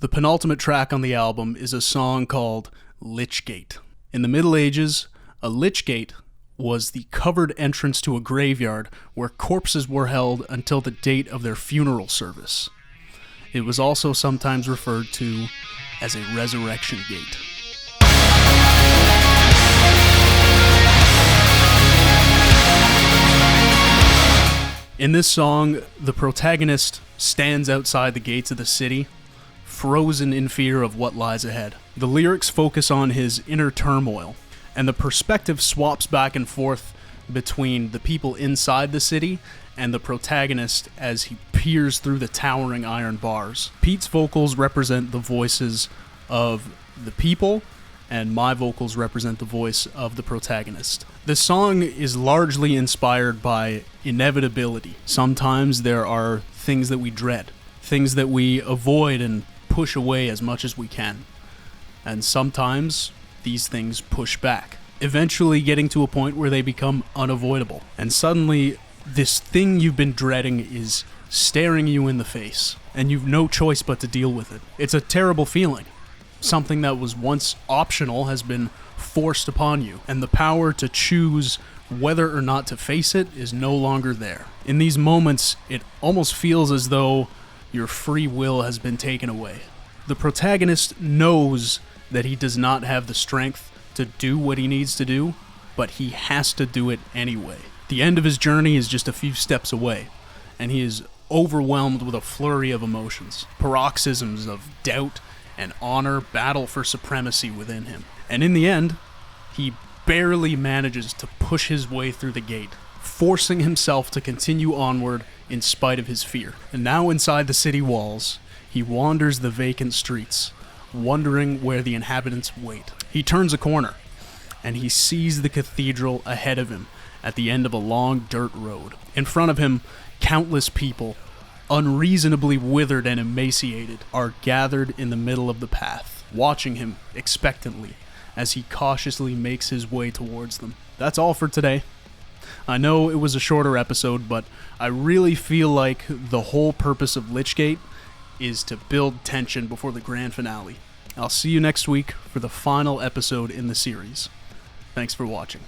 The penultimate track on the album is a song called Lychgate. In the Middle Ages, a Lychgate was the covered entrance to a graveyard where corpses were held until the date of their funeral service. It was also sometimes referred to as a resurrection gate. In this song, the protagonist stands outside the gates of the city, frozen in fear of what lies ahead. The lyrics focus on his inner turmoil, and the perspective swaps back and forth between the people inside the city and the protagonist as he peers through the towering iron bars. Pete's vocals represent the voices of the people, and my vocals represent the voice of the protagonist. The song is largely inspired by inevitability. Sometimes there are things that we dread, things that we avoid and push away as much as we can. And sometimes these things push back, eventually getting to a point where they become unavoidable. And suddenly, this thing you've been dreading is staring you in the face, and you've no choice but to deal with it. It's a terrible feeling. Something that was once optional has been forced upon you, and the power to choose whether or not to face it is no longer there. In these moments, it almost feels as though your free will has been taken away. The protagonist knows that he does not have the strength to do what he needs to do, but he has to do it anyway. The end of his journey is just a few steps away, and he is overwhelmed with a flurry of emotions. Paroxysms of doubt and honor battle for supremacy within him. And in the end, he barely manages to push his way through the gate, forcing himself to continue onward in spite of his fear. And now inside the city walls, he wanders the vacant streets, wondering where the inhabitants wait. He turns a corner, and he sees the cathedral ahead of him at the end of a long dirt road. In front of him, countless people, unreasonably withered and emaciated, are gathered in the middle of the path, watching him expectantly as he cautiously makes his way towards them. That's all for today. I know it was a shorter episode, but I really feel like the whole purpose of Lychgate is to build tension before the grand finale. I'll see you next week for the final episode in the series. Thanks for watching.